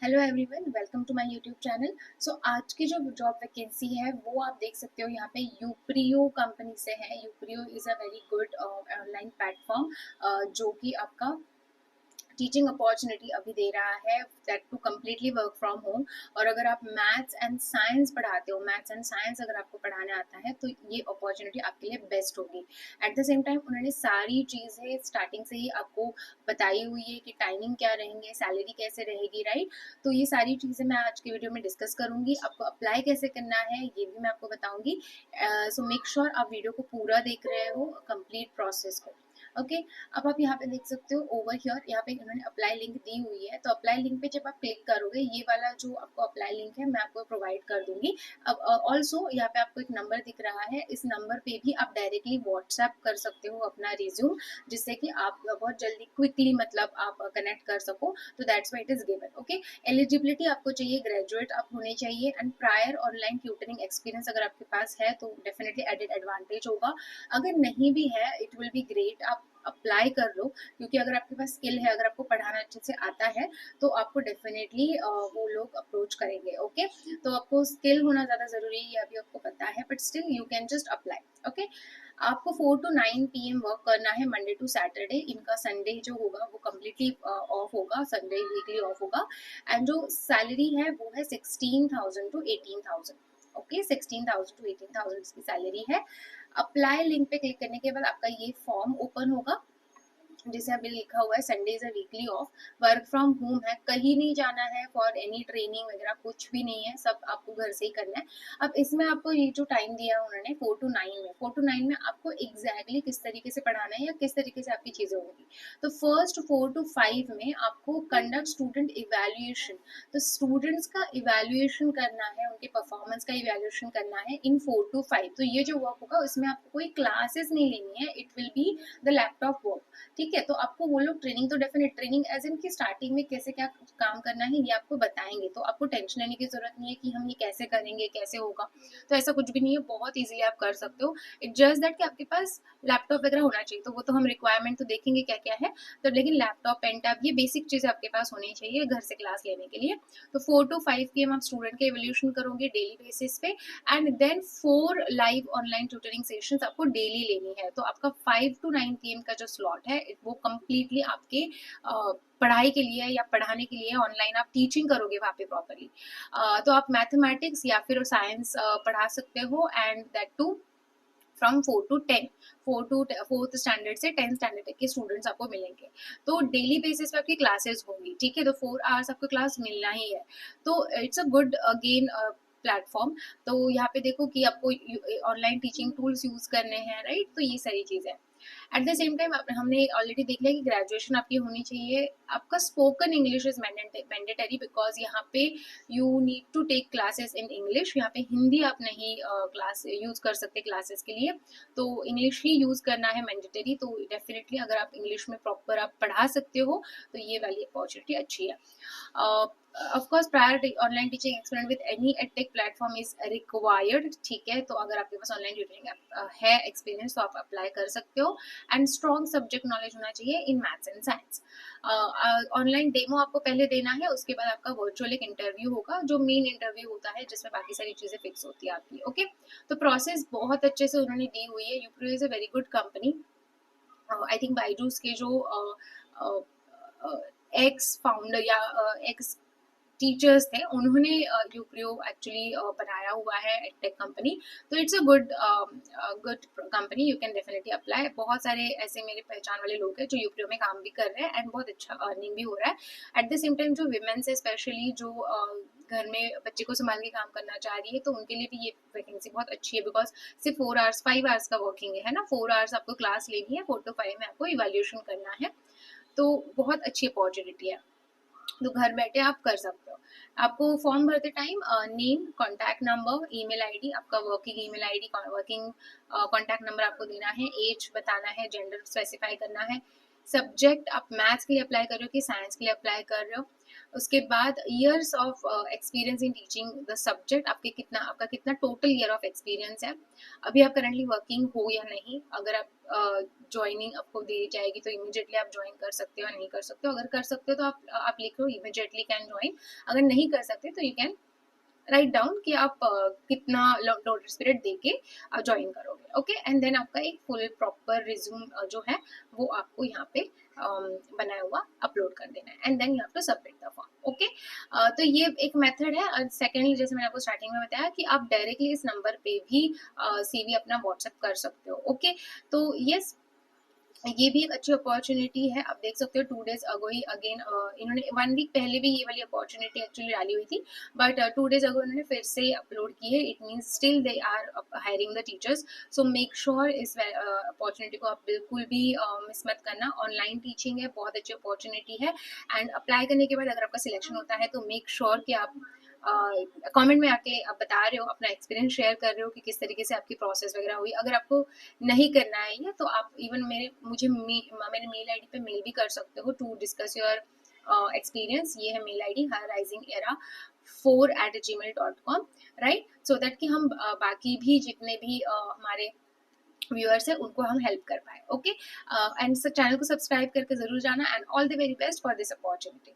Hello everyone, welcome to my YouTube channel. So आज की जो जॉब वैकेंसी है वो आप देख सकते हो यहाँ पे यूप्रियो कंपनी से है। Uprio is a very good online platform जो कि आपका टीचिंग अपॉर्चुनिटी अभी दे रहा है, that to completely work from home. और अगर आप मैथ्स एंड साइंस पढ़ाते हो, मैथ्स एंड साइंस अगर आपको पढ़ाने आता है तो ये अपॉर्चुनिटी आपके लिए बेस्ट होगी। एट द सेम टाइम उन्होंने सारी चीज़ें स्टार्टिंग से ही आपको बताई हुई है कि टाइमिंग क्या रहेंगे, सैलरी कैसे रहेगी, राइट। तो ये सारी चीज़ें मैं आज की वीडियो में डिस्कस करूंगी। आपको अप्लाई कैसे करना है ये भी मैं आपको बताऊंगी। सो मेक श्योर आप वीडियो को पूरा देख रहे हो, कंप्लीट प्रोसेस को। ओके। अब आप यहाँ पे देख सकते हो ओवर हियर, यहाँ पे इन्होंने अप्लाई लिंक दी हुई है। तो अप्लाई लिंक पे जब आप क्लिक करोगे, ये वाला जो आपको अप्लाई लिंक है मैं आपको प्रोवाइड कर दूंगी। अब ऑल्सो यहाँ पे आपको एक नंबर दिख रहा है, इस नंबर पे भी आप डायरेक्टली व्हाट्सएप कर सकते हो अपना रिज्यूम, जिससे कि आप बहुत जल्दी क्विकली मतलब आप कनेक्ट कर सको। तो that's why it is given. Okay. Eligibility आपको चाहिए, ग्रेजुएट आप होने चाहिए and prior online tutoring experience अगर आपके पास है तो डेफिनेटली एडेड एडवांटेज होगा। अगर नहीं भी है इट विल बी ग्रेट, आप अप्लाई कर लो, क्योंकि अगर आपके पास स्किल है, अगर आपको पढ़ाना अच्छे से आता है तो आपको डेफिनेटली वो लोग अप्रोच करेंगे। ओके। तो आपको स्किल होना ज़्यादा ज़रूरी है, ये अभी आपको पता है, but still you can just apply. Okay. आपको 4 to 9 PM वर्क करना है, मंडे टू सैटरडे। इनका संडे जो होगा वो कम्प्लीटली ऑफ होगा, संडे वीकली ऑफ होगा। एंड जो सैलरी है वो है 16,000 to 18,000। ओके, 16,000 to 18,000 की सैलरी है। अप्लाई लिंक पे क्लिक करने के बाद आपका ये फॉर्म ओपन होगा, जैसे अभी लिखा हुआ है Sunday is a weekly off. Work from home है, कहीं नहीं जाना है फॉर एनी ट्रेनिंग वगैरह, कुछ भी नहीं है, सब आपको घर से ही करना है। अब इसमें आपको ये जो टाइम दिया है उन्होंने 4 to 9 में, 4 to 9 में आपको एग्जैक्टली किस तरीके से पढ़ाना है या किस तरीके से आपकी चीज़ें होंगी। तो फर्स्ट 4 to 5 में आपको कंडक्ट स्टूडेंट इवेल्युएशन, तो स्टूडेंट्स का इवेल्युएशन करना है, उनके परफॉर्मेंस का इवेल्युएशन करना है इन 4 to 5। तो ये जो वर्क होगा उसमें आपको कोई क्लासेस नहीं लेनी है, it will be the laptop work. ठीक है। तो आपको वो लोग ट्रेनिंग, तो डेफिनेट ट्रेनिंग एज इन की स्टार्टिंग में कैसे क्या काम करना है ये आपको बताएंगे, तो आपको टेंशन लेने की जरूरत नहीं है कि हम ये कैसे करेंगे, कैसे होगा। तो ऐसा कुछ भी नहीं है, बहुत इजीली आप कर सकते हो। इट जस्ट दैट कि आपके पास लैपटॉप वगैरह होना चाहिए, तो वो तो हम रिक्वायरमेंट तो देखेंगे क्या क्या है। तो लेकिन लैपटॉप, पेन टैब, ये बेसिक चीजें आपके पास होनी चाहिए घर से क्लास लेने के लिए। तो 4 to 5 PM आप स्टूडेंट के एवोल्यूशन करोगे डेली बेसिस पे। And then 4 live online tutoring sessions आपको डेली लेनी है। तो आपका 5 to 9 PM का जो स्लॉट है वो कम्प्लीटली आपके पढ़ाई के लिए या पढ़ाने के लिए, ऑनलाइन आप टीचिंग करोगे वहाँ पे प्रॉपरली। तो आप मैथमेटिक्स या फिर साइंस पढ़ा सकते हो, and that too from 4 to 10, 4th standard से 10th स्टैंडर्ड तक के स्टूडेंट्स आपको मिलेंगे। तो डेली बेसिस पे आपकी क्लासेस होंगी, ठीक है। तो 4 आवर्स आपको क्लास मिलना ही है। तो it's a good again platform. तो यहाँ पे देखो कि आपको ऑनलाइन टीचिंग टूल्स यूज करने हैं, राइट। तो ये सारी चीजें एट द सेम टाइम हमने ऑलरेडी देख लिया कि ग्रेजुएशन आपकी होनी चाहिए। आपका spoken English is mandatory, because यहाँ पे you need to take classes in English. यहाँ पे हिंदी आप नहीं क्लास यूज कर सकते क्लासेस के लिए, तो इंग्लिश ही यूज करना है मैंडेटरी। तो डेफिनेटली अगर आप इंग्लिश में प्रॉपर आप पढ़ा सकते हो तो ये वाली अपॉर्चुनिटी अच्छी है। Of course prior online teaching experience with any edtech platform is required, ठीक है। तो अगर आपके पास ऑनलाइन ट्यूटरिंग है एक्सपीरियंस तो आप अप्लाई कर सकते हो। एंड स्ट्रॉन्ग सब्जेक्ट नॉलेज होना चाहिए in maths and science. Online demo आपको पहले देना है, उसके बाद आपका वर्चुअल एक इंटरव्यू होगा, जो मेन इंटरव्यू होता है जिसमें बाकी सारी चीजें फिक्स होती है आपकी। ओके। तो प्रोसेस बहुत अच्छे से उन्होंने दी हुई है। Uprio is a very good company. I think Byju's के जो एक्स फाउंडर या एक्स टीचर्स थे उन्होंने यूप्रियो एक्चुअली बनाया हुआ है एडटेक कंपनी। तो it's a good company, you can definitely apply. बहुत सारे ऐसे मेरे पहचान वाले लोग हैं जो यूप्रियो में काम भी कर रहे हैं एंड बहुत अच्छा अर्निंग भी हो रहा है। एट द सेम टाइम जो विमेन्स है, स्पेशली जो घर में बच्चे को संभाल के काम करना चाह रही है, तो उनके लिए भी ये वैकेंसी बहुत अच्छी है, बिकॉज सिर्फ 4 आवर्स 5 आवर्स का वर्किंग है ना। 4 आवर्स आपको क्लास लेनी है, 4 to 5 में आपको इवेल्यूएशन करना है। तो बहुत अच्छी अपॉर्चुनिटी है, तो घर बैठे आप कर सकते हो। आपको फॉर्म भरते time name, contact number, email ID, आपका working email ID, working contact number आपको देना है, एज बताना है, जेंडर स्पेसिफाई करना है, सब्जेक्ट आप मैथ्स के लिए अप्लाई कर रहे हो कि साइंस के लिए अप्लाई कर रहे हो, उसके बाद years of experience in teaching the subject, आपका कितना टोटल ईयर ऑफ एक्सपीरियंस है, अभी आप करंटली वर्किंग हो या नहीं, अगर आप ज्वाइनिंग आपको दी जाएगी तो इमीडिएटली आप ज्वाइन कर सकते हो या नहीं कर सकते हो, अगर कर सकते हो तो आप लिख लो इमीडिएटली कैन ज्वाइन, अगर नहीं कर सकते तो यू कैन राइट डाउन कि आप कितना नोटिस पीरियड देके ज्वाइन करोगे, ओके, एंड देन आपका एक फुल प्रॉपर रिज्यूम जो है वो आपको यहाँ पे बनाया हुआ अपलोड कर देना है, and then you have to submit the form, okay. तो ये एक मेथड है। और सेकेंडली, जैसे मैंने आपको स्टार्टिंग में बताया कि आप डायरेक्टली इस नंबर पे भी सीवी अपना व्हाट्सएप कर सकते हो, ओके। तो यस, ये भी एक अच्छी अपॉर्चुनिटी है। आप देख सकते हो 2 days अगो ही अगेन इन्होंने 1 week पहले भी ये वाली अपॉर्चुनिटी एक्चुअली डाली हुई थी, बट 2 days अगो इन्होंने फिर से अपलोड की है। It means still they are hiring the teachers, so make sure इस अपॉर्चुनिटी को आप बिल्कुल भी मिस मत करना। ऑनलाइन टीचिंग है, बहुत अच्छी अपॉर्चुनिटी है, एंड अप्लाई करने के बाद अगर आपका सिलेक्शन होता है तो मेक श्योर कि आप कमेंट में आके आप बता रहे हो, अपना एक्सपीरियंस शेयर कर रहे हो कि किस तरीके से आपकी प्रोसेस वगैरह हुई। अगर आपको नहीं करना है ये तो आप इवन मेरे मेल आईडी पे मेल भी कर सकते हो टू डिस्कस योर एक्सपीरियंस। ये है mail ID hirrisingera4@gmail.com, right, so that कि हम बाकी भी जितने भी हमारे व्यूअर्स है उनको हम हेल्प कर पाए, ओके। एंड चैनल को सब्सक्राइब करके जरूर जाना, and all the very best for this opportunity.